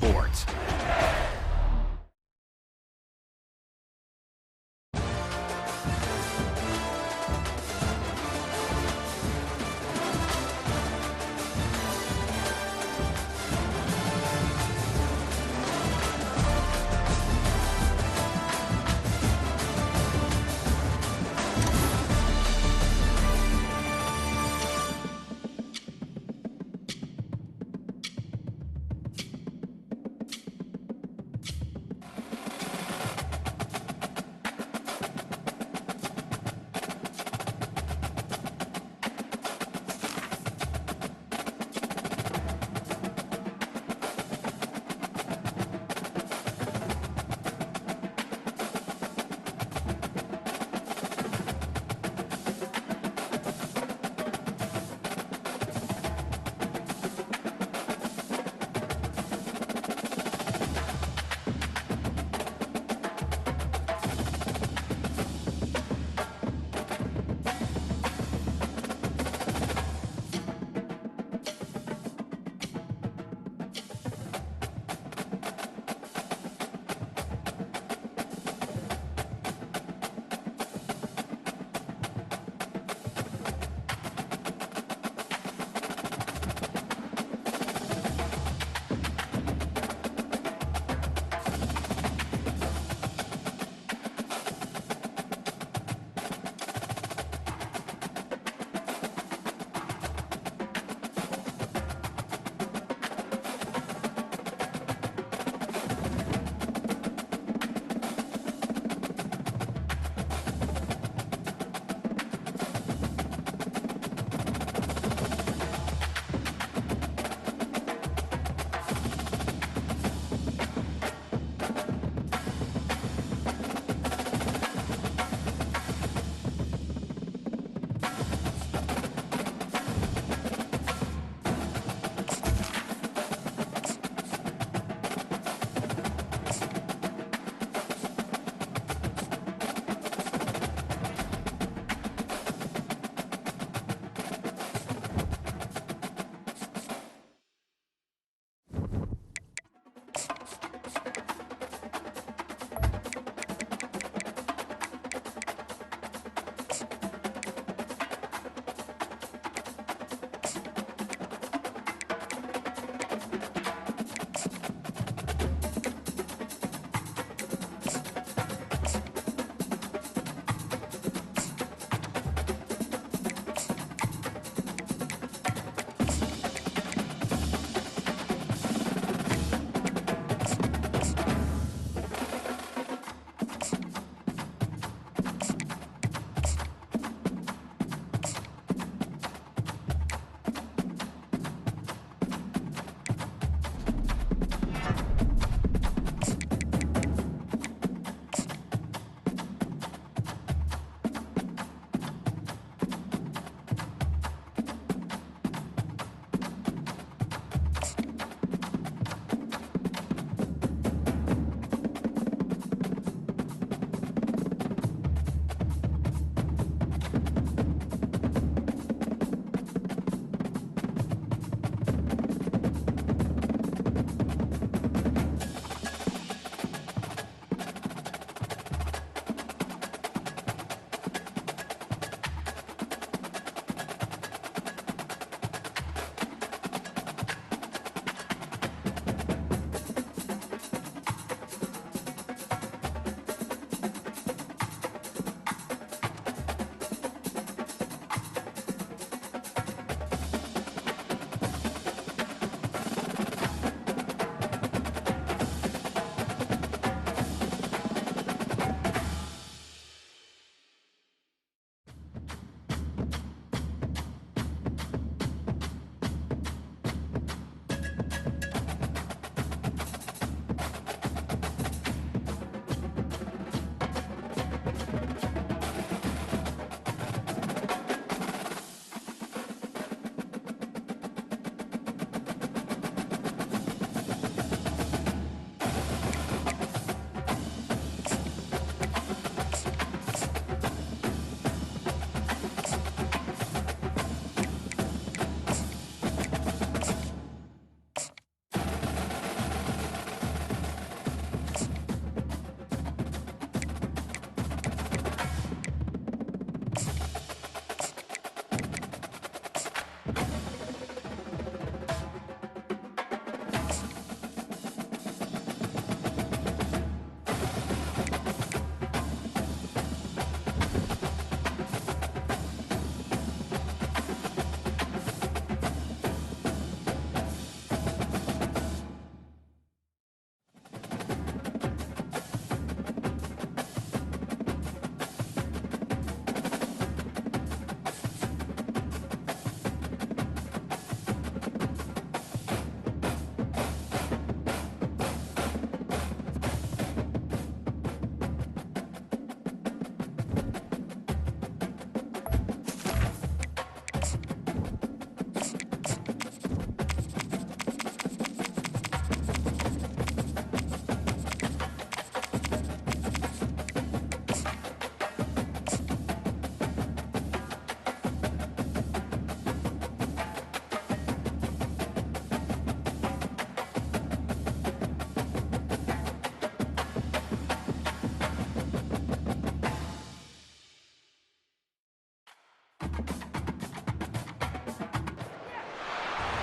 sports.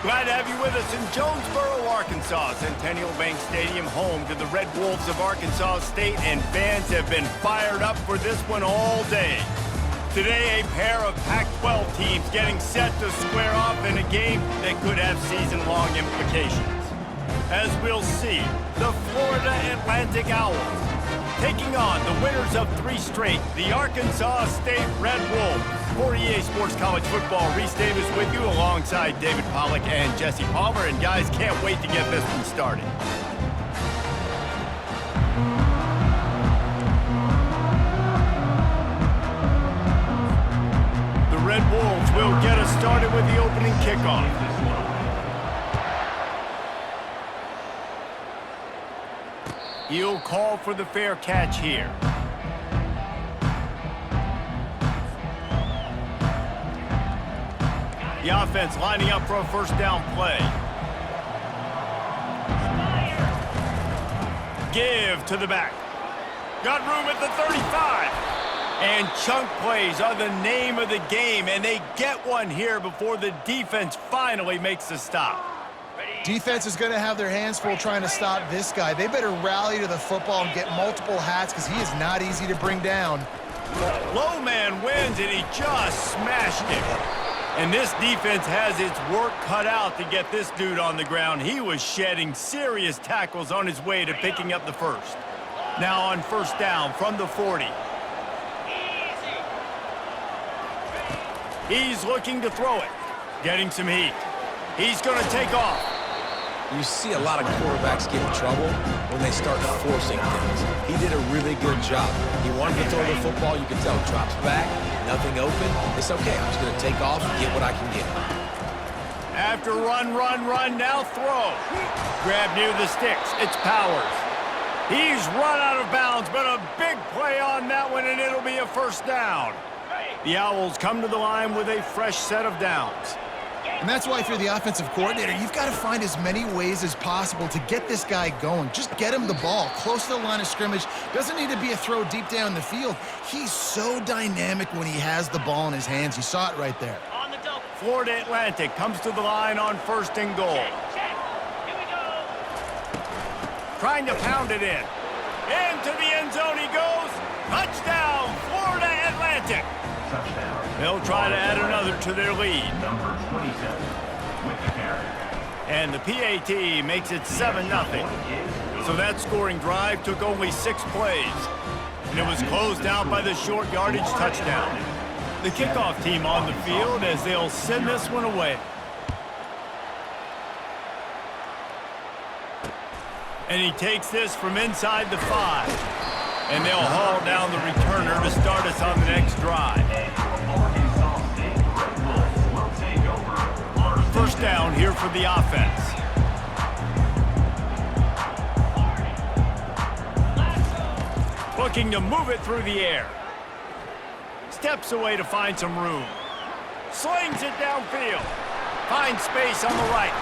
Glad to have you with us in Jonesboro, Arkansas. Centennial Bank Stadium, home to the Red Wolves of Arkansas State, and fans have been fired up for this one all day. Today, a pair of Pac-12 teams getting set to square off in a game that could have season-long implications. As we'll see, the Florida Atlantic Owls taking on the winners of 3 straight, the Arkansas State Red Wolves. For EA Sports College Football, Reese Davis with you alongside David Pollack and Jesse Palmer. And guys, can't wait to get this one started. The Red Wolves will get us started with the opening kickoff. He'll call for the fair catch here. The offense lining up for a first down play. Give to the back. Got room at the 35. And chunk plays are the name of the game, and they get one here before the defense finally makes the stop. Defense is going to have their hands full trying to stop this guy. They better rally to the football and get multiple hats because he is not easy to bring down. Low man wins, and he just smashed him. And this defense has its work cut out to get this dude on the ground. He was shedding serious tackles on his way to picking up the first. Now on first down from the 40. He's looking to throw it. Getting some heat. He's going to take off. You see a lot of quarterbacks get in trouble when they start forcing things. He did a really good job. He wanted to throw the football. You can tell he drops back, nothing open. It's okay. I'm just going to take off and get what I can get. After run, now throw. Grab near the sticks. It's Powers. He's run out of bounds, but a big play on that one, and it'll be a first down. The Owls come to the line with a fresh set of downs. And that's why if you're the offensive coordinator, you've got to find as many ways as possible to get this guy going. Just get him the ball close to the line of scrimmage. Doesn't need to be a throw deep down the field. He's so dynamic when he has the ball in his hands. You saw it right there. Florida Atlantic comes to the line on first and goal. Here we go. Trying to pound it in. Into the end zone he goes. Touchdown, Florida Atlantic. They'll try to add another to their lead. Number 27 with the carry. And the PAT makes it 7-0. So that scoring drive took only 6 plays. And it was closed out by the short yardage touchdown. The kickoff team on the field as they'll send this one away. And he takes this from inside the 5. And they'll haul down the returner to start us on the next drive. First down here for the offense. Looking to move it through the air. Steps away to find some room. Slings it downfield. Finds space on the right.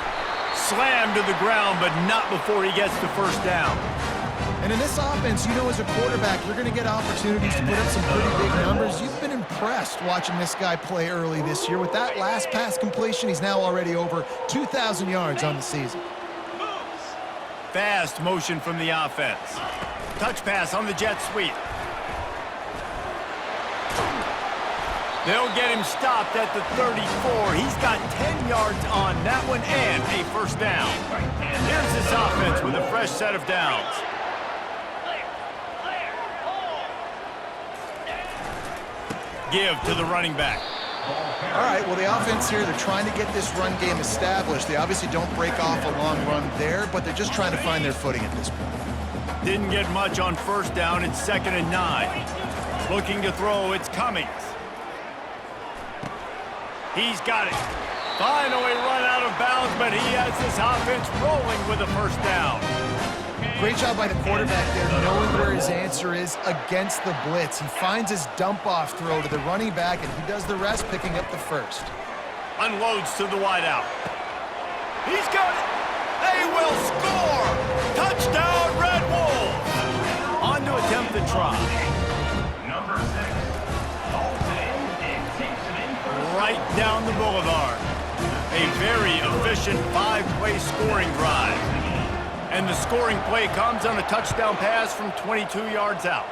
Slammed to the ground, but not before he gets the first down. And in this offense, you know as a quarterback, you're going to get opportunities to put up some pretty big numbers. You've been impressed watching this guy play early this year. With that last pass completion, he's now already over 2,000 yards on the season. Fast motion from the offense. Touch pass on the jet sweep. They'll get him stopped at the 34. He's got 10 yards on that one and a first down. Here's this offense with a fresh set of downs. Give to the running back. All right, well, the offense here, they're trying to get this run game established. They obviously don't break off a long run there, but they're just trying to find their footing at this point. Didn't get much on first down. It's 2nd and 9. Looking to throw. It's Cummings. He's got it. Finally run out of bounds, but he has this offense rolling with a first down. Great job by the quarterback there, knowing where his answer is against the blitz. He finds his dump-off throw to the running back, and he does the rest, picking up the first. Unloads to the wideout. He's got it. They will score. Touchdown, Red Wolves. On to attempt the try. Number 6, Dalton, and takes it in for right down the boulevard. A very efficient 5-play scoring drive. And the scoring play comes on a touchdown pass from 22 yards out.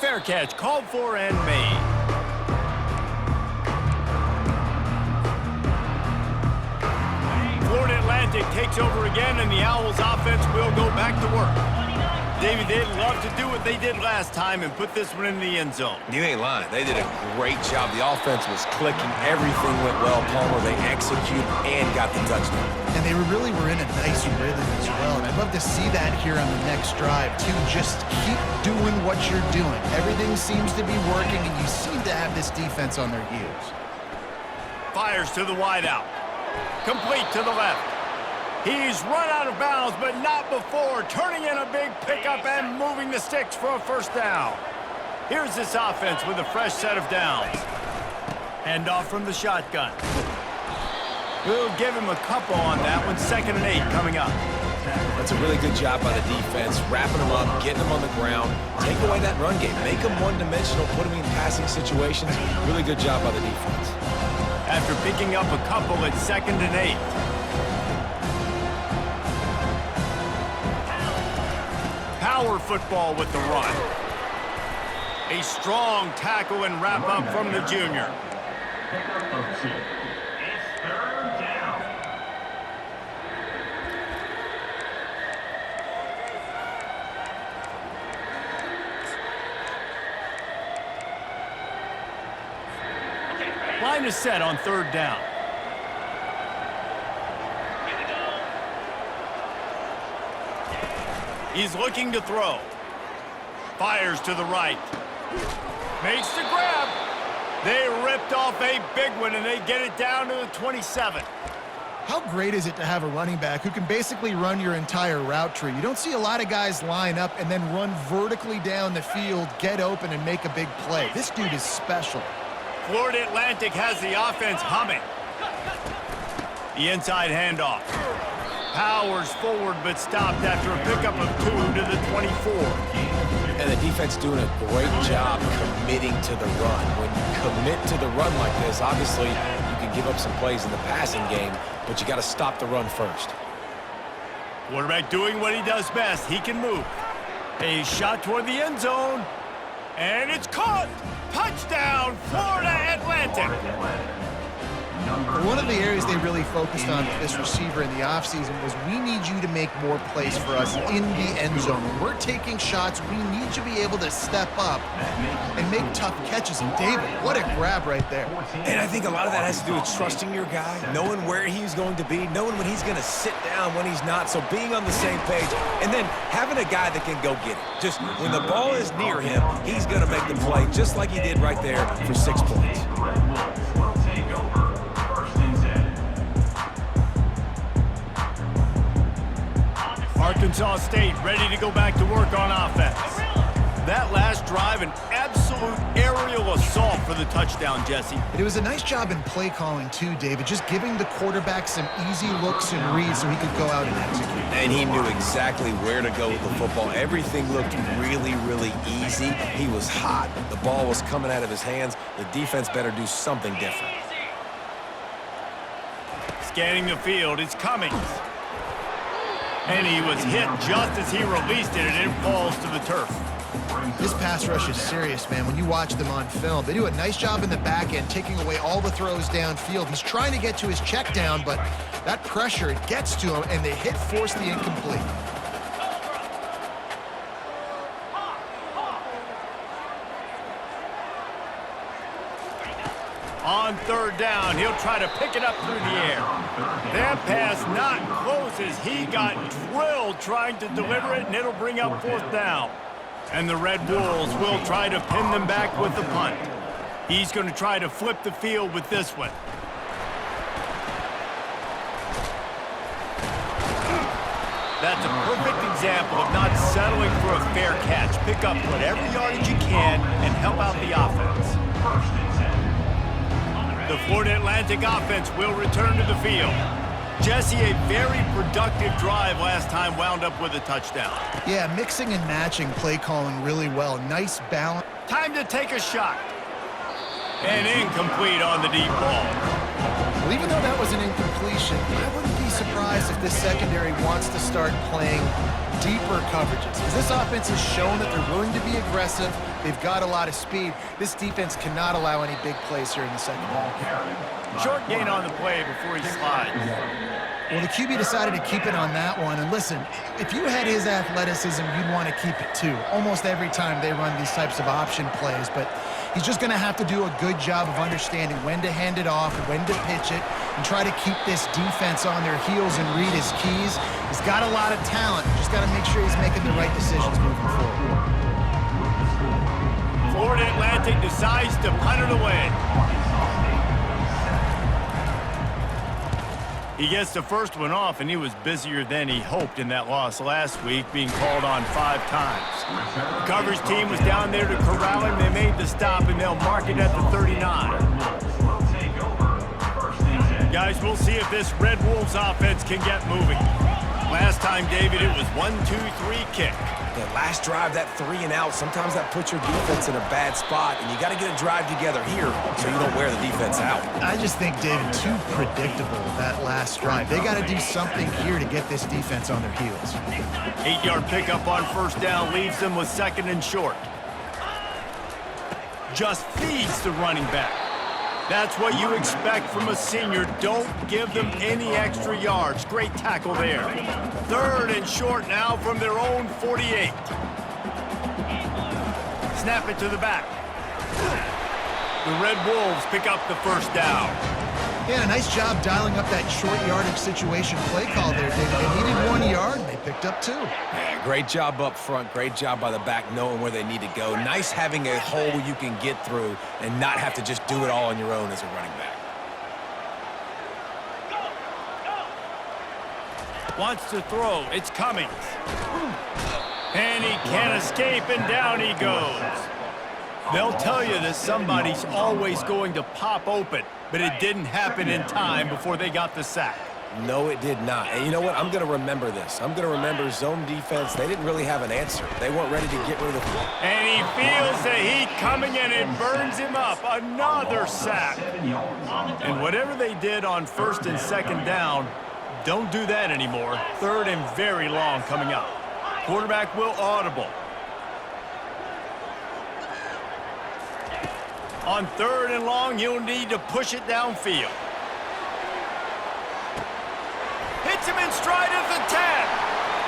Fair catch called for and made. Florida Atlantic takes over again, and the Owls offense will go back to work. David, they'd love to do what they did last time and put this one in the end zone. You ain't lying. They did a great job. The offense was clicking. Everything went well, Palmer. They executed and got the touchdown. And they really were in a nice rhythm as well. And I'd love to see that here on the next drive, too. Just keep doing what you're doing. Everything seems to be working, and you seem to have this defense on their heels. Fires to the wideout. Complete to the left. He's run out of bounds, but not before turning in a big pickup and moving the sticks for a first down. Here's this offense with a fresh set of downs. Hand off from the shotgun. We'll give him a couple on that one. 2nd and 8 coming up. That's a really good job by the defense, wrapping them up, getting them on the ground, take away that run game, make them one-dimensional, put them in passing situations. Really good job by the defense. After picking up a couple at 2nd and 8. Power football with the run. A strong tackle and wrap up from the junior. It's 3rd down. Line is set on 3rd down. He's looking to throw. Fires to the right. Makes the grab. They ripped off a big one, and they get it down to the 27. How great is it to have a running back who can basically run your entire route tree? You don't see a lot of guys line up and then run vertically down the field, get open, and make a big play. This dude is special. Florida Atlantic has the offense humming. The inside handoff. Powers forward, but stopped after a pickup of 2 to the 24. And the defense doing a great job committing to the run. When you commit to the run like this, obviously you can give up some plays in the passing game, but you got to stop the run first. Quarterback doing what he does best. He can move. A shot toward the end zone. And it's caught. Touchdown, Florida Atlantic. One of the areas they really focused on with this receiver in the offseason was we need you to make more plays for us in the end zone. When we're taking shots, we need you to be able to step up and make tough catches. And David, what a grab right there. And I think a lot of that has to do with trusting your guy, knowing where he's going to be, knowing when he's going to sit down, when he's not, so being on the same page, and then having a guy that can go get it. Just when the ball is near him, he's going to make the play, just like he did right there for 6 points. Arkansas State ready to go back to work on offense. That last drive, an absolute aerial assault for the touchdown, Jesse. It was a nice job in play calling too, David, just giving the quarterback some easy looks and reads so he could go out and execute. And he knew exactly where to go with the football. Everything looked really, really easy. He was hot. The ball was coming out of his hands. The defense better do something different. Scanning the field, it's Cummings. And he was hit just as he released it, and it falls to the turf. This pass rush is serious, man. When you watch them on film, they do a nice job in the back end, taking away all the throws downfield. He's trying to get to his check down, but that pressure, it gets to him, and the hit forced the incomplete. On 3rd down, he'll try to pick it up through the air. That pass not close as he got drilled trying to deliver it, and it'll bring up 4th down. And the Red Wolves will try to pin them back with the punt. He's going to try to flip the field with this one. That's a perfect example of not settling for a fair catch. Pick up whatever yardage you can and help out the offense. The Florida Atlantic offense will return to the field. Jesse, a very productive drive last time, wound up with a touchdown. Yeah, mixing and matching play calling really well. Nice balance. Time to take a shot. And incomplete on the deep ball. Well, even though that was an incompletion, I wouldn't be surprised if this secondary wants to start playing deeper coverages. Because this offense has shown that they're willing to be aggressive. They've got a lot of speed. This defense cannot allow any big plays here in the second half. Short gain on the play before he slides. Well, the QB decided to keep it on that one. And listen, if you had his athleticism, you'd want to keep it too. Almost every time they run these types of option plays. But he's just going to have to do a good job of understanding when to hand it off, when to pitch it, and try to keep this defense on their heels and read his keys. He's got a lot of talent. Just got to make sure he's making the right decisions moving forward. Florida Atlantic decides to punt it away. He gets the first one off, and he was busier than he hoped in that loss last week, being called on 5 times. The coverage team was down there to corral him. They made the stop, and they'll mark it at the 39. Guys, we'll see if this Red Wolves offense can get moving. Last time, David, it was 1-2-3 kick. That last drive, that 3 and out, sometimes that puts your defense in a bad spot, and you got to get a drive together here so you don't wear the defense out. I just think, David, too predictable, that last drive. They got to do something here to get this defense on their heels. 8-yard pickup on first down leaves them with 2nd and short. Just feeds the running back. That's what you expect from a senior. Don't give them any extra yards. Great tackle there. 3rd and short now from their own 48. Snap it to the back. The Red Wolves pick up the first down. Yeah, nice job dialing up that short yardage situation play call there, David. They needed 1 yard, and they picked up 2. Yeah, great job up front. Great job by the back knowing where they need to go. Nice having a hole you can get through and not have to just do it all on your own as a running back. Wants to throw. It's Cummings. And he can't escape, and down he goes. They'll tell you that somebody's always going to pop open, but it didn't happen in time before they got the sack. No, it did not. And you know what? I'm going to remember this. I'm going to remember zone defense. They didn't really have an answer. They weren't ready to get rid of the ball. And he feels the heat coming, and it burns him up. Another sack. And whatever they did on 1st and 2nd down, don't do that anymore. 3rd and very long coming up. Quarterback will audible. On 3rd and long, you'll need to push it downfield. Hits him in stride at the 10.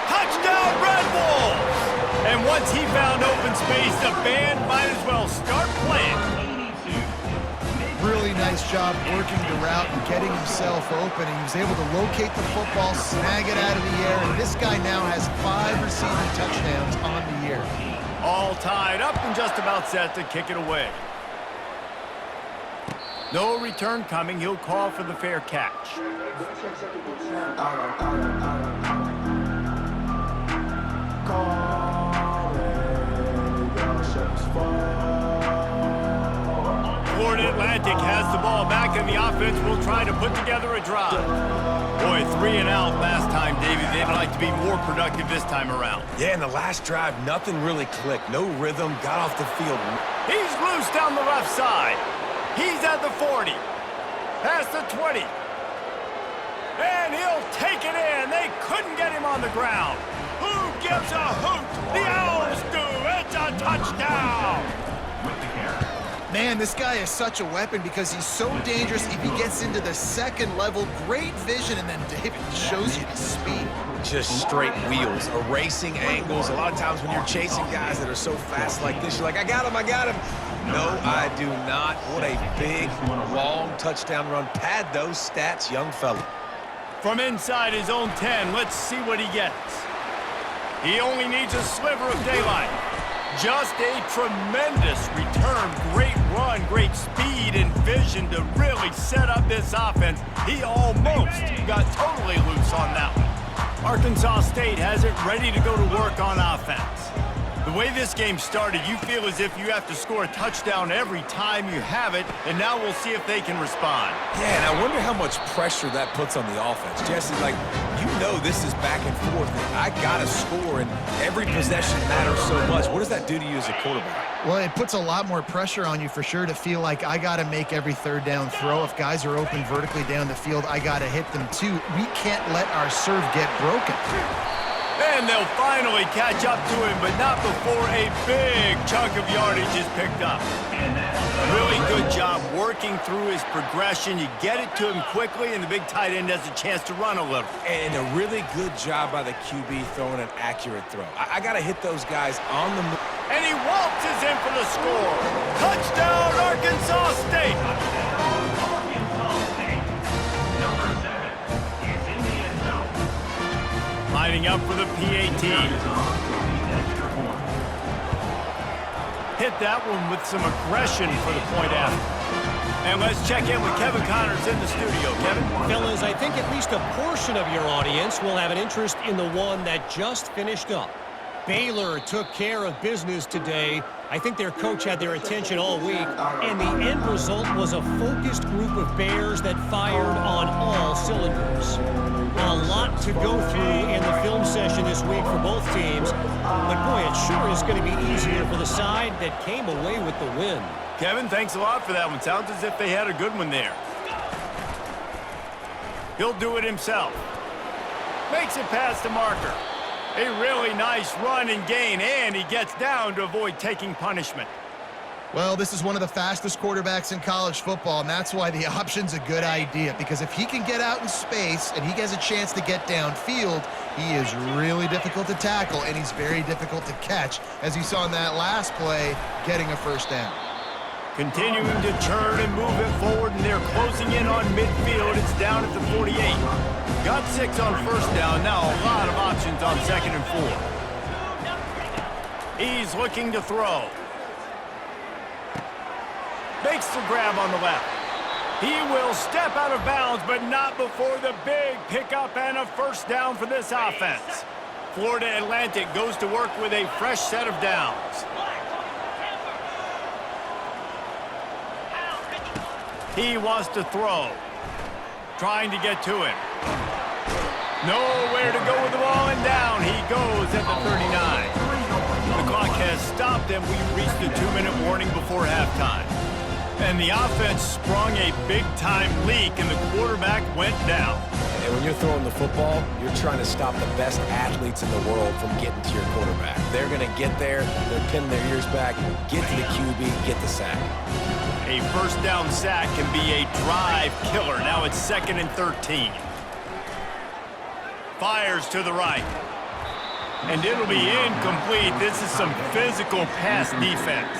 Touchdown, Red Wolves! And once he found open space, the band might as well start playing. Really nice job working the route and getting himself open. He was able to locate the football, snag it out of the air, and this guy now has 5 receiving touchdowns on the year. All tied up and just about set to kick it away. No return coming. He'll call for the fair catch. Florida Atlantic has the ball back, and the offense will try to put together a drive. Boy, 3 and out last time, David. They'd like to be more productive this time around. Yeah, in the last drive, nothing really clicked. No rhythm, got off the field. He's loose down the left side. He's at the 40. Past the 20. And he'll take it in. They couldn't get him on the ground. Who gives a hoot? The Owls do. It's a touchdown. Man, this guy is such a weapon because he's so dangerous if he gets into the 2nd level. Great vision, and then David shows you the speed. Just straight wheels, erasing angles. A lot of times when you're chasing guys that are so fast like this, you're like, I got him, I got him. No, I do not. What a big, long touchdown run. Pad those stats, young fella. From inside his own 10, let's see what he gets. He only needs a sliver of daylight. Just a tremendous return. Great run, great speed and vision to really set up this offense. He almost got totally loose on that one. Arkansas State has it ready to go to work on offense. The way this game started, you feel as if you have to score a touchdown every time you have it, and now we'll see if they can respond. Yeah, and I wonder how much pressure that puts on the offense. Jesse, like, you know this is back and forth, and I got to score, and every possession matters so much. What does that do to you as a quarterback? Well, it puts a lot more pressure on you for sure to feel like I got to make every third down throw. If guys are open vertically down the field, I got to hit them too. We can't let our serve get broken. And they'll finally catch up to him, but not before a big chunk of yardage is picked up. Really good job working through his progression. You get it to him quickly, and the big tight end has a chance to run a little. And a really good job by the QB throwing an accurate throw. I got to hit those guys on the move. And he waltzes in for the score. Touchdown, Arkansas State! Arkansas State. Number 7 is in the end zone. Lining up for the PAT. Hit that one with some aggression for the point after. And let's check in with Kevin Connors in the studio. Kevin? Fellas, I think at least a portion of your audience will have an interest in the one that just finished up. Baylor took care of business today. I think their coach had their attention all week, and the end result was a focused group of Bears that fired on all cylinders. A lot to go through in the film session this week for both teams, but boy, it sure is going to be easier for the side that came away with the win. Kevin, thanks a lot for that one. Sounds as if they had a good one there. He'll do it himself. Makes it past the marker. A really nice run and gain, and he gets down to avoid taking punishment. Well, this is one of the fastest quarterbacks in college football, and that's why the option's a good idea, because if he can get out in space and he has a chance to get downfield, he is really difficult to tackle, and he's very difficult to catch, as you saw in that last play, getting a first down. Continuing to churn and move it forward, and they're closing in on midfield. It's down at the 48. Got 6 on first down. Now a lot of options on 2nd and 4. He's looking to throw. Makes the grab on the left. He will step out of bounds, but not before the big pickup and a first down for this offense. Florida Atlantic goes to work with a fresh set of downs. He wants to throw. Trying to get to him. Nowhere to go with the ball, and down he goes at the 39. The clock has stopped, and we've reached the 2-minute warning before halftime. And the offense sprung a big-time leak, and the quarterback went down. And when you're throwing the football, you're trying to stop the best athletes in the world from getting to your quarterback. They're going to get there, they're pinning their ears back, get to the QB, get the sack. A first down sack can be a drive killer. Now it's 2nd and 13. Fires to the right. And it'll be incomplete. This is some physical pass defense.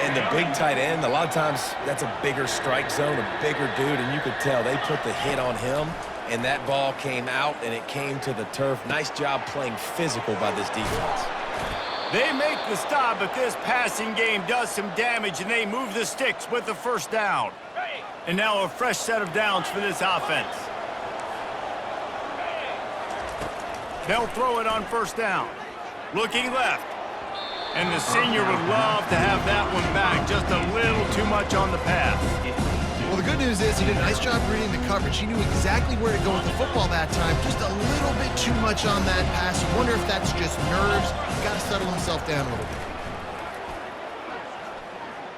And the big tight end, a lot of times that's a bigger strike zone, a bigger dude, and you could tell they put the hit on him, and that ball came out, and it came to the turf. Nice job playing physical by this defense. They make the stop, but this passing game does some damage, and they move the sticks with the first down. And now a fresh set of downs for this offense. They'll throw it on first down. Looking left. And the senior would love to have that one back. Just a little too much on the pass. Well, the good news is he did a nice job reading the coverage. He knew exactly where to go with the football that time. Just a little bit too much on that pass. You wonder if that's just nerves. He's got to settle himself down a little bit.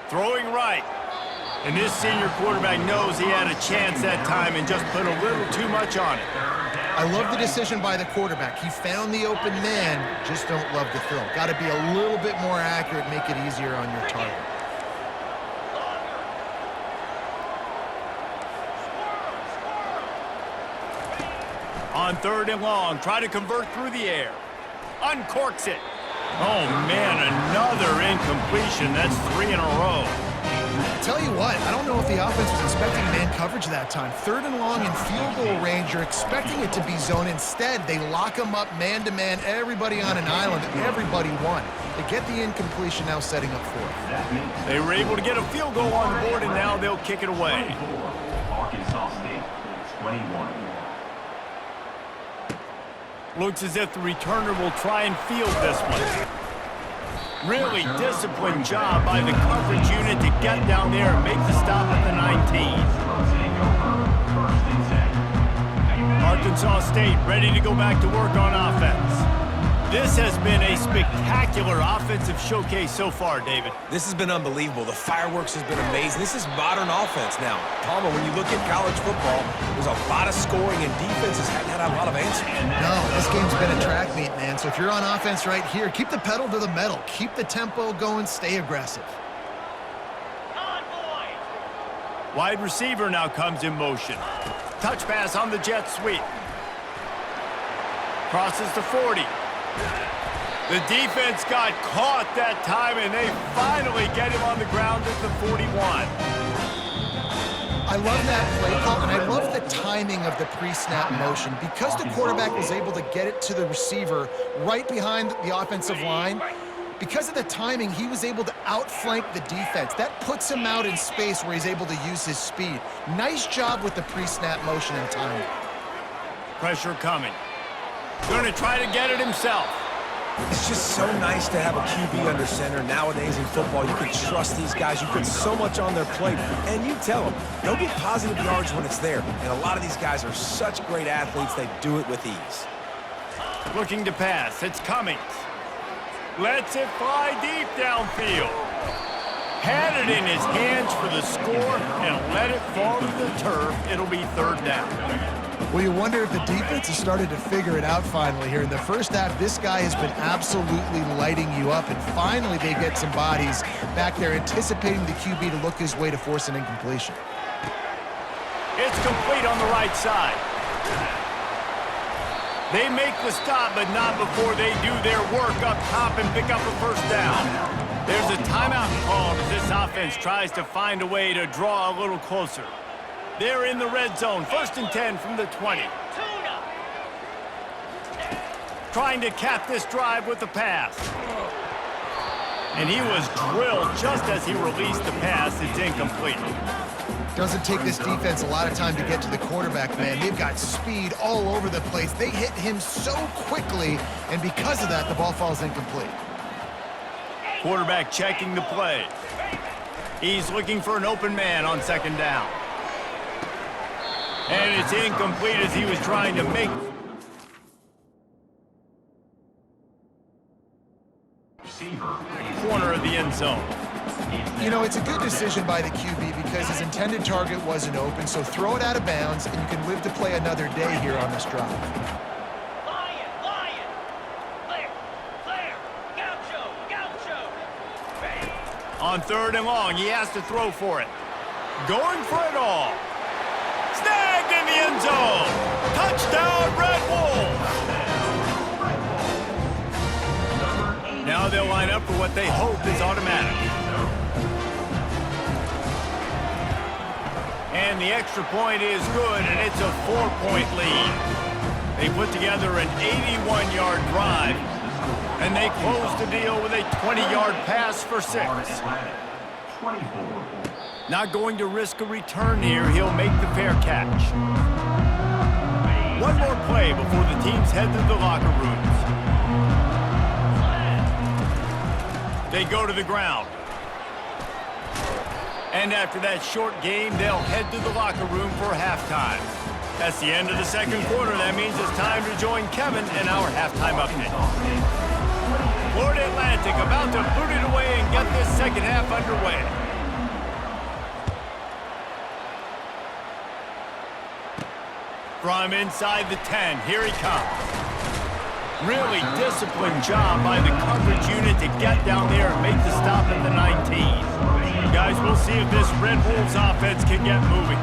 Throwing right. And this senior quarterback knows he had a chance that time and just put a little too much on it. I love the decision by the quarterback. He found the open man, just don't love the throw. Got to be a little bit more accurate, make it easier on your target. On 3rd and long, try to convert through the air. Uncorks it. Oh, man, another incompletion. That's 3 in a row. Tell you what, I don't know if the offense was expecting man coverage that time. 3rd and long in field goal range, you're expecting it to be zone. Instead, they lock them up man-to-man, everybody on an island, everybody won. They get the incompletion, now setting up for it. They were able to get a field goal on the board, and now they'll kick it away. Arkansas State, 21. Looks as if the returner will try and field this one. Really disciplined job by the coverage unit to get down there and make the stop at the 19. Arkansas State ready to go back to work on offense. This has been a spectacular offensive showcase so far, David. This has been unbelievable. The fireworks has been amazing. This is modern offense now. Palmer, when you look at college football, there's a lot of scoring, and defenses haven't had a lot of answers. No, this game's been a track meet, man. So if you're on offense right here, keep the pedal to the metal. Keep the tempo going. Stay aggressive. Wide receiver now comes in motion. Touch pass on the jet sweep. Crosses the 40. The defense got caught that time, and they finally get him on the ground at the 41. I love that play call, and I love the timing of the pre-snap motion. Because the quarterback was able to get it to the receiver right behind the offensive line, because of the timing, he was able to outflank the defense. That puts him out in space where he's able to use his speed. Nice job with the pre-snap motion and timing. Pressure coming. Going to try to get it himself. It's just so nice to have a QB under center. Nowadays in football, you can trust these guys. You put so much on their plate, and you tell them, they'll get positive yards when it's there. And a lot of these guys are such great athletes, they do it with ease. Looking to pass. It's Cummings. Lets it fly deep downfield. Had it in his hands for the score and let it fall to the turf. It'll be third down. Well, you wonder if the defense has started to figure it out finally here. In the first half, this guy has been absolutely lighting you up, and finally they get some bodies back there anticipating the QB to look his way to force an incompletion. It's complete on the right side. They make the stop, but not before they do their work up top and pick up a first down. There's a timeout called as this offense tries to find a way to draw a little closer. They're in the red zone, 1st and 10 from the 20. Trying to cap this drive with the pass. And he was drilled just as he released the pass. It's incomplete. Doesn't take this defense a lot of time to get to the quarterback, man. They've got speed all over the place. They hit him so quickly, and because of that, the ball falls incomplete. Quarterback checking the play. He's looking for an open man on 2nd down. And it's incomplete as he was trying to make... corner of the end zone. You know, it's a good decision by the QB because his intended target wasn't open, so throw it out of bounds, and you can live to play another day here on this drive. On 3rd and long, he has to throw for it. Going for it all. Snagged in the end zone. Touchdown, Red Wolves. Now they'll line up for what they hope is automatic. And the extra point is good, and it's a 4-point lead. They put together an 81-yard drive, and they close the deal with a 20-yard pass for 6. Not going to risk a return here. He'll make the fair catch. One more play before the teams head to the locker rooms. They go to the ground. And after that short game, they'll head to the locker room for halftime. That's the end of the 2nd quarter. That means it's time to join Kevin in our halftime update. Florida Atlantic about to boot it away and get this 2nd half underway. From inside the 10, here he comes. Really disciplined job by the coverage unit to get down there and make the stop at the 19. Guys, we'll see if this Red Wolves offense can get moving.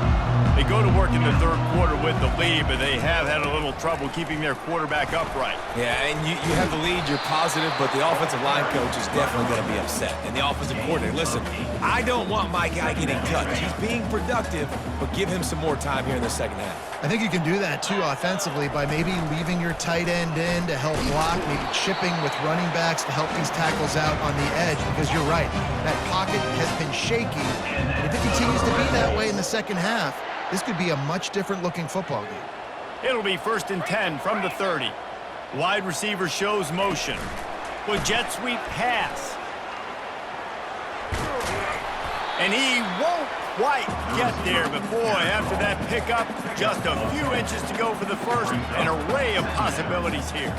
They go to work in the 3rd quarter with the lead, but they have had a little trouble keeping their quarterback upright. Yeah, and you have the lead, you're positive, but the offensive line coach is definitely going to be upset. And the offensive coordinator, listen, I don't want my guy getting touched. He's being productive, but give him some more time here in the 2nd half. I think you can do that, too, offensively, by maybe leaving your tight end in to help block, maybe chipping with running backs to help these tackles out on the edge, because you're right, that pocket has been shaky, and if it continues to be that way in the 2nd half, this could be a much different-looking football game. It'll be 1st and 10 from the 30. Wide receiver shows motion. With jet sweep pass. And he won't quite get there, but boy, after that pickup, just a few inches to go for the first. An array of possibilities here.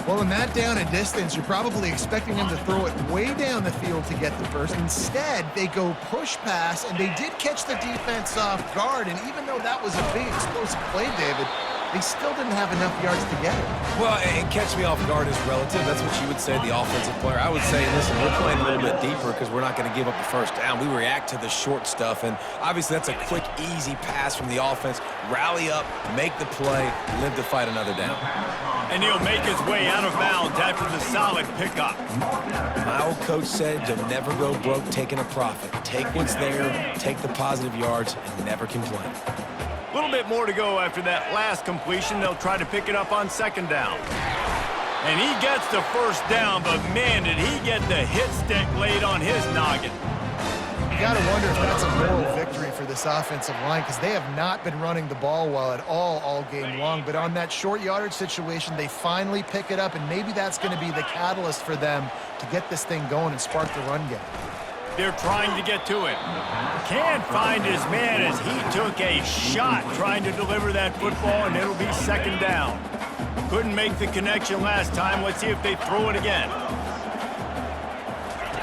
Well, in that down and distance, you're probably expecting him to throw it way down the field to get the first. Instead, they go push pass, and they did catch the defense off guard. And even though that was a big explosive play, David, they still didn't have enough yards to get it. Well, and catch me off guard is relative. That's what you would say, the offensive player. I would say, listen, we're playing a little bit deeper because we're not going to give up the first down. We react to the short stuff, and obviously that's a quick, easy pass from the offense. Rally up, make the play, live to fight another down. And he'll make his way out of bounds after the solid pickup. My old coach said you'll never go broke taking a profit. Take what's there, take the positive yards, and never complain. A little bit more to go after that last completion. They'll try to pick it up on second down. And he gets the first down, but man, did he get the hit stick laid on his noggin. You got to wonder if that's a moral victory for this offensive line, because they have not been running the ball well at all game long. But on that short yardage situation, they finally pick it up, and maybe that's going to be the catalyst for them to get this thing going and spark the run game. They're trying to get to it. Can't find his man as he took a shot trying to deliver that football, and it'll be second down. Couldn't make the connection last time. Let's see if they throw it again.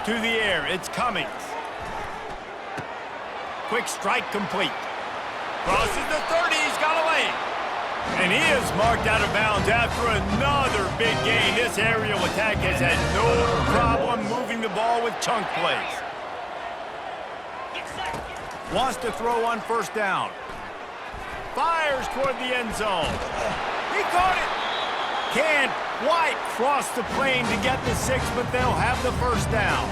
To the air, it's Cummings. Quick strike complete. Crosses the 30, he's got away. And he is marked out of bounds after another big gain. This aerial attack has had no problem moving the ball with chunk plays. Wants to throw on first down. Fires toward the end zone. He caught it. Can't quite cross the plane to get the 6, but they'll have the first down.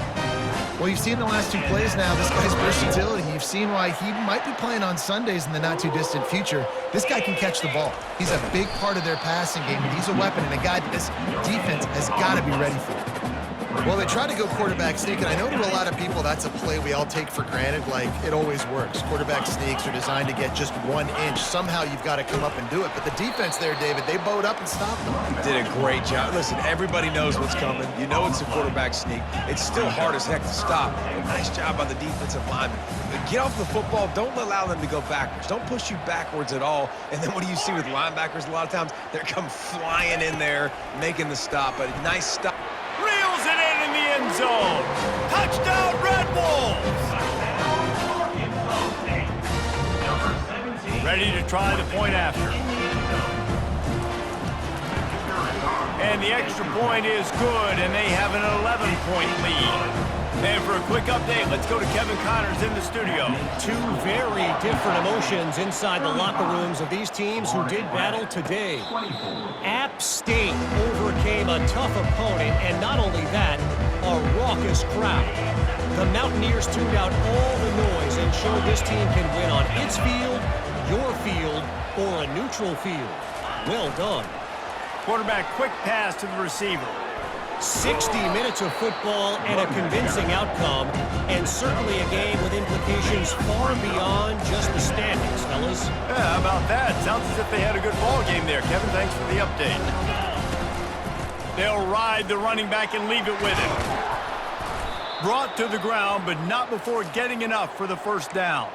Well, you've seen the last two plays now, this guy's versatility. You've seen why he might be playing on Sundays in the not-too-distant future. This guy can catch the ball. He's a big part of their passing game, and he's a weapon and a guy that this defense has got to be ready for. Well, they try to go quarterback sneak, and I know to a lot of people that's a play we all take for granted, like it always works. Quarterback sneaks are designed to get just 1 inch. Somehow you've got to come up and do it. But the defense there, David, they bowed up and stopped them. Did a great job. Listen, everybody knows what's coming. You know it's a quarterback sneak. It's still hard as heck to stop. But nice job by the defensive lineman. Get off the football. Don't allow them to go backwards. Don't push you backwards at all. And then what do you see with linebackers a lot of times? They come flying in there, making the stop. But a nice stop. Reels it in the end zone. Touchdown, Red Wolves. Ready to try the point after. And the extra point is good, and they have an 11-point lead. And for a quick update, let's go to Kevin Connors in the studio. Two very different emotions inside the locker rooms of these teams who did battle today. App State overcame a tough opponent, and not only that, a raucous crowd. The Mountaineers tuned out all the noise and showed this team can win on its field, your field, or a neutral field. Well done. Quarterback quick pass to the receiver. 60 minutes of football and a convincing outcome, and certainly a game with implications far beyond just the standings, fellas. Yeah, how about that? Sounds as if they had a good ball game there. Kevin, thanks for the update. They'll ride the running back and leave it with him. Brought to the ground, but not before getting enough for the first down.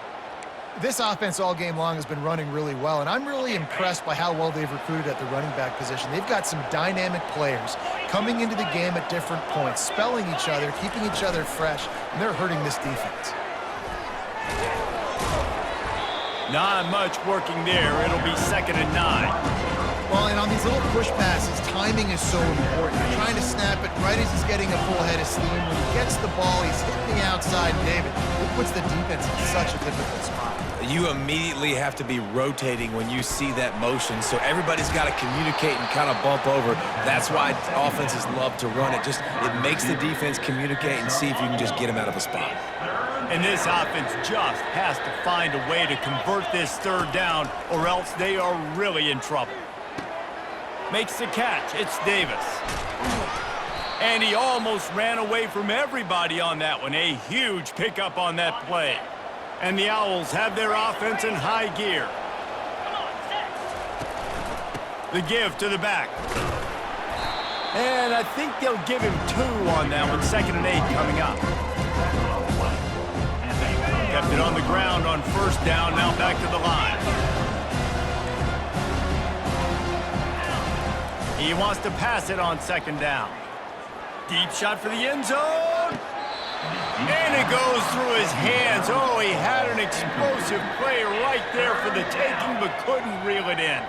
This offense all game long has been running really well, and I'm really impressed by how well they've recruited at the running back position. They've got some dynamic players coming into the game at different points, spelling each other, keeping each other fresh, and they're hurting this defense. Not much working there. It'll be 2nd and 9. Well, and on these little push passes, timing is so important. You're trying to snap it right as he's getting a full head of steam. When he gets the ball, he's hitting the outside, David. It puts the defense in such a difficult spot. You immediately have to be rotating when you see that motion, so everybody's got to communicate and kind of bump over. That's why offenses love to run it. It makes the defense communicate and see if you can just get them out of a spot. And this offense just has to find a way to convert this 3rd down, or else they are really in trouble. Makes the catch. It's Davis. And he almost ran away from everybody on that one. A huge pickup on that play. And the Owls have their offense in high gear. The give to the back. And I think they'll give him 2 on that one. 2nd and 8 coming up. Kept it on the ground on first down, now back to the line. He wants to pass it on second down. Deep shot for the end zone. And it goes through his hands. Oh, he had an explosive play right there for the taking, but couldn't reel it in.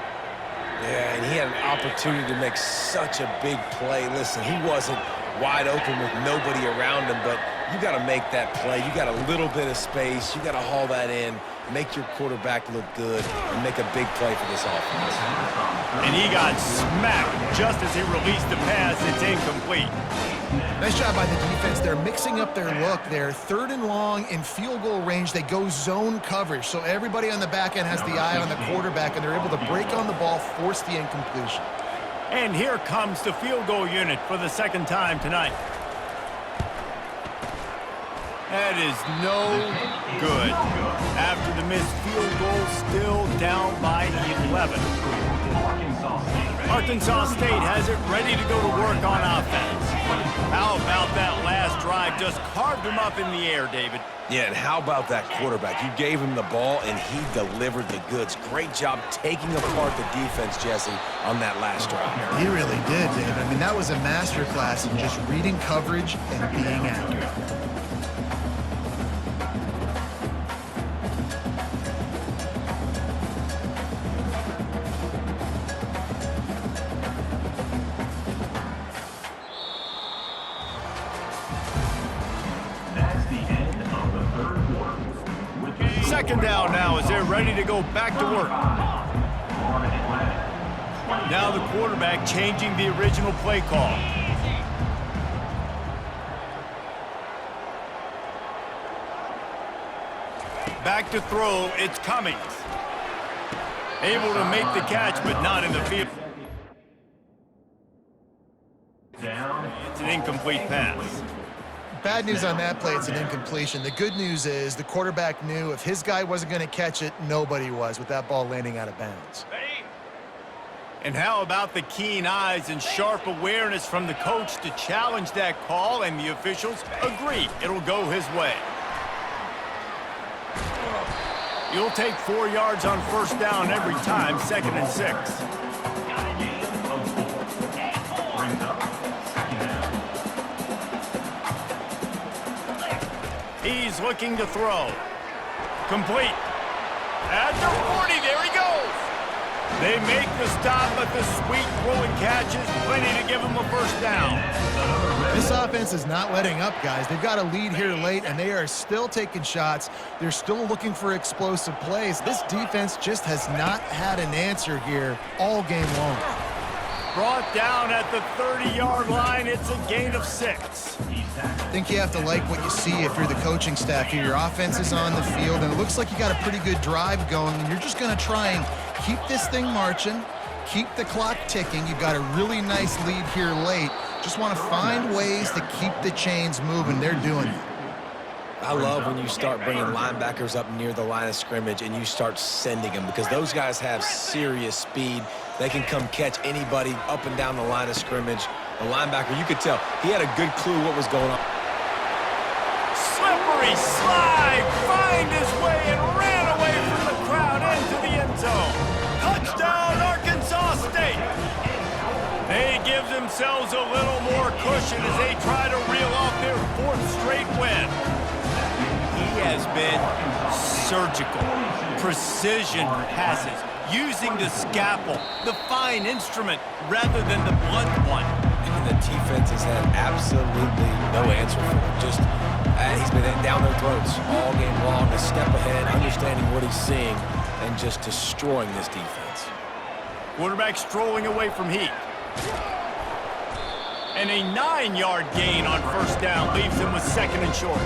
Yeah, and he had an opportunity to make such a big play. Listen, he wasn't wide open with nobody around him, but you got to make that play. You got a little bit of space. You got to haul that in, make your quarterback look good, and make a big play for this offense. And he got smacked just as he released the pass. It's incomplete. Nice job by the defense. They're mixing up their look. They're 3rd and long in field goal range. They go zone coverage, so everybody on the back end has the eye on the quarterback, and they're able to break on the ball, force the incompletion. And here comes the field goal unit for the second time tonight. That is no good. After the missed field goal, still down by 11. Arkansas State has it ready to go to work on offense. How about that last drive? Just carved him up in the air, David. Yeah, and how about that quarterback? You gave him the ball, and he delivered the goods. Great job taking apart the defense, Jesse, on that last drive. He really did, David. I mean, that was a masterclass in just reading coverage and being accurate. Second down now as they're ready to go back to work. Now the quarterback changing the original play call. Back to throw, it's Cummings. Able to make the catch, but not in the field. It's an incomplete pass. Bad news on that play, it's an incompletion. The good news is the quarterback knew if his guy wasn't going to catch it, nobody was with that ball landing out of bounds. And how about the keen eyes and sharp awareness from the coach to challenge that call, and the officials agree it'll go his way. You'll take 4 yards on first down every time, 2nd and 6. He's looking to throw. Complete. At the 40, there he goes. They make the stop, but the sweet throwing catch is plenty to give him a first down. This offense is not letting up, guys. They've got a lead here late, and they are still taking shots. They're still looking for explosive plays. This defense just has not had an answer here all game long. Brought down at the 30-yard line. It's a gain of 6. I think you have to like what you see if you're the coaching staff here. Your offense is on the field, and it looks like you got a pretty good drive going, and you're just going to try and keep this thing marching, keep the clock ticking. You've got a really nice lead here late. Just want to find ways to keep the chains moving. They're doing it. I love when you start bringing linebackers up near the line of scrimmage and you start sending them, because those guys have serious speed. They can come catch anybody up and down the line of scrimmage. The linebacker, you could tell, he had a good clue what was going on. Slippery slide, find his way and ran away from the crowd into the end zone. Touchdown, Arkansas State. They give themselves a little more cushion as they try to reel off their 4th straight win. He has been surgical, precision passes, using the scalpel, the fine instrument, rather than the blunt one. And the defense has had absolutely no answer for him. Just, he's been down their throats all game long, a step ahead, understanding what he's seeing, and just destroying this defense. Quarterback strolling away from Heat. And a 9-yard gain on first down leaves him with 2nd and short.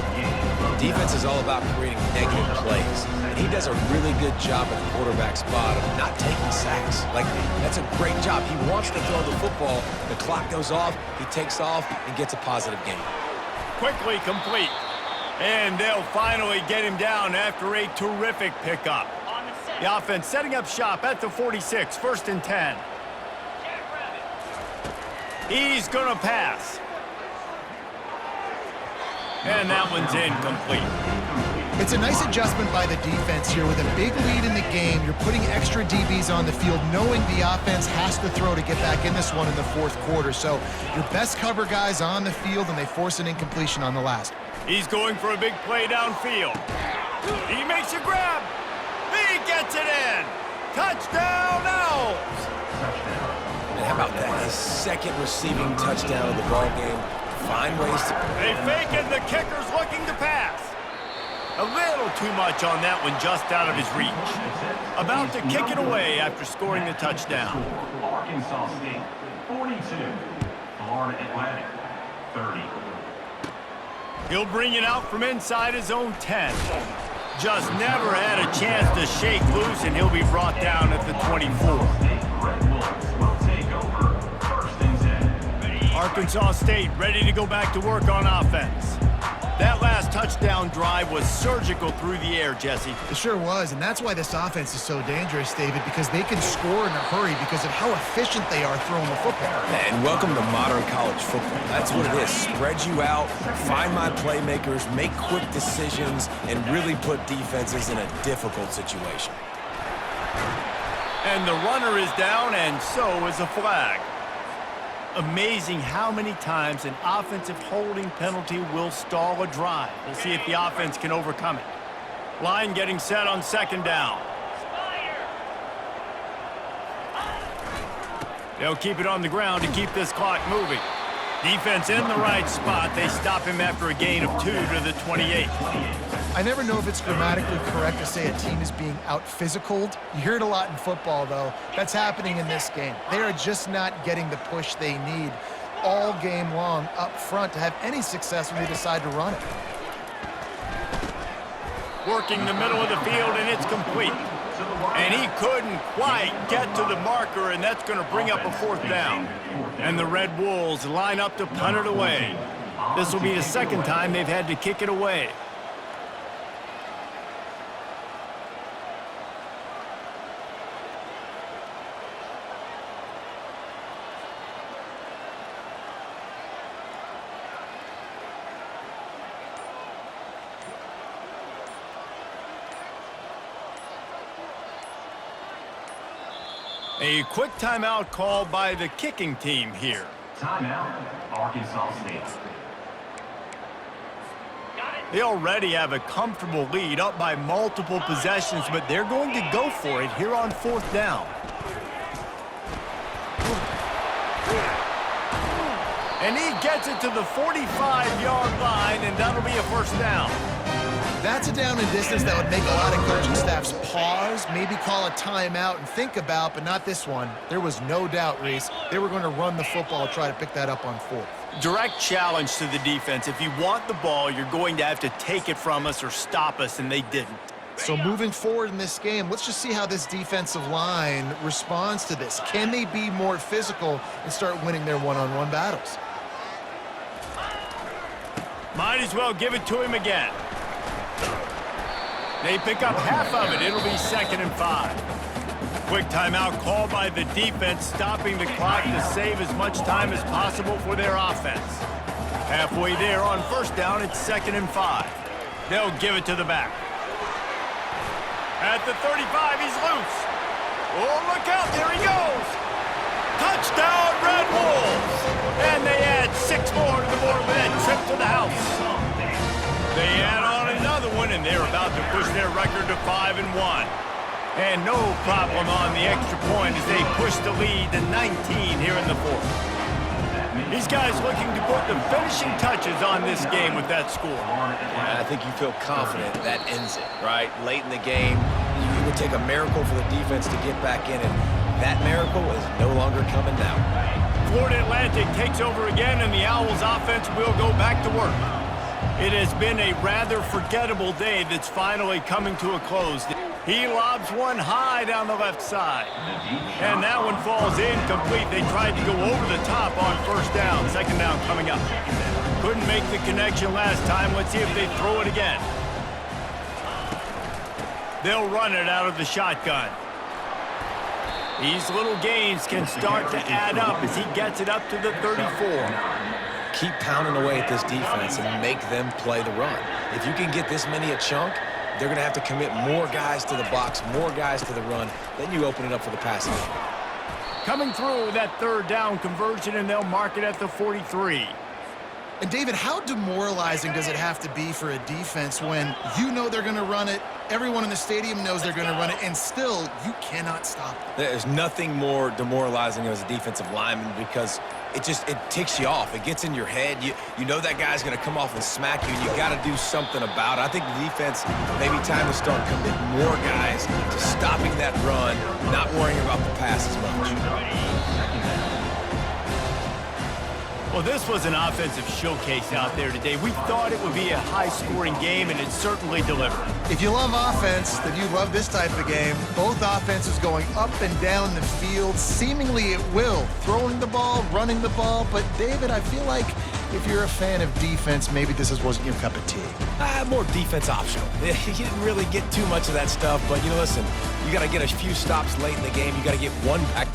Defense is all about creating negative plays, and he does a really good job at the quarterback spot of not taking sacks. Like, that's a great job. He wants to throw the football. The clock goes off, he takes off, and gets a positive gain. Quickly complete. And they'll finally get him down after a terrific pickup. The offense setting up shop at the 46, 1st and 10. He's going to pass. And that one's incomplete. It's a nice adjustment by the defense here. With a big lead in the game, you're putting extra DBs on the field, knowing the offense has to throw to get back in this one in the fourth quarter. So your best cover guys on the field, and they force an incompletion on the last. He's going for a big play downfield. He makes a grab. He gets it in. Touchdown, Owls! And how about that? His second receiving touchdown of the ball game. Find ways to... They fake it, the kicker's looking to pass. A little too much on that one, just out of his reach. About to kick it away after scoring the touchdown. Arkansas State, 42. Florida Atlantic, 30. He'll bring it out from inside his own 10. Just never had a chance to shake loose, and he'll be brought down at the 24. Red Wolves will take over first and 10. Arkansas State ready to go back to work on offense. That last touchdown drive was surgical through the air, Jesse. It sure was, and that's why this offense is so dangerous, David, because they can score in a hurry because of how efficient they are throwing the football. And welcome to modern college football. That's what it is. Spread you out, find my playmakers, make quick decisions, and really put defenses in a difficult situation. And the runner is down, and so is a flag. Amazing how many times an offensive holding penalty will stall a drive. We'll see if the offense can overcome it. Line getting set on second down. They'll keep it on the ground to keep this clock moving. Defense in the right spot. They stop him after a gain of 2 to the 28. I never know if it's grammatically correct to say a team is being out-physicaled. You hear it a lot in football, though. That's happening in this game. They are just not getting the push they need all game long up front to have any success when they decide to run it. Working the middle of the field, and it's complete. And he couldn't quite get to the marker, and that's going to bring up a fourth down. And the Red Wolves line up to punt it away. This will be the second time they've had to kick it away. A quick timeout called by the kicking team here. Timeout, Arkansas State. They already have a comfortable lead, up by multiple possessions, but they're going to go for it here on fourth down. And he gets it to the 45-yard line, and that'll be a first down. That's a down and distance that would make a lot of coaching staffs pause, maybe call a timeout and think about, but not this one. There was no doubt, Reese, they were going to run the football, try to pick that up on fourth. Direct challenge to the defense. If you want the ball, you're going to have to take it from us or stop us, and they didn't. So moving forward in this game, let's just see how this defensive line responds to this. Can they be more physical and start winning their one-on-one battles? Might as well give it to him again. They pick up half of it. It'll be 2nd and 5. Quick timeout called by the defense, stopping the clock to save as much time as possible for their offense. Halfway there on first down, it's 2nd and 5. They'll give it to the back. At the 35, he's loose. Oh, look out, there he goes. Touchdown, Red Wolves. And they add 6 more to the board with that trip to the house. They add on another one, and they're about to push their record to 5-1. And no problem on the extra point as they push the lead to 19 here in the fourth. These guys looking to put the finishing touches on this game with that score. Yeah, I think you feel confident that ends it, right? Late in the game, it would take a miracle for the defense to get back in, and that miracle is no longer coming now. Florida Atlantic takes over again, and the Owls offense will go back to work. It has been a rather forgettable day that's finally coming to a close. He lobs one high down the left side. And that one falls incomplete. They tried to go over the top on first down. Second down coming up. Couldn't make the connection last time. Let's see if they throw it again. They'll run it out of the shotgun. These little gains can start to add up as he gets it up to the 34. Keep pounding away at this defense and make them play the run. If you can get this many a chunk, they're going to have to commit more guys to the box, more guys to the run. Then you open it up for the passing game. Coming through with that third down conversion, and they'll mark it at the 43. And David, how demoralizing does it have to be for a defense when you know they're going to run it, everyone in the stadium knows they're going to run it, and still you cannot stop them? There's nothing more demoralizing as a defensive lineman because it ticks you off. It gets in your head. You know that guy's going to come off and smack you, and you got to do something about it. I think the defense, maybe time to start committing more guys to stopping that run, not worrying about the pass as much. Well, this was an offensive showcase out there today. We thought it would be a high-scoring game, and it certainly delivered. If you love offense, then you love this type of game. Both offenses going up and down the field, seemingly at will, throwing the ball, running the ball. But, David, I feel like if you're a fan of defense, maybe this wasn't your cup of tea. More defense optional. You didn't really get too much of that stuff, but, listen, you got to get a few stops late in the game. You got to get one back.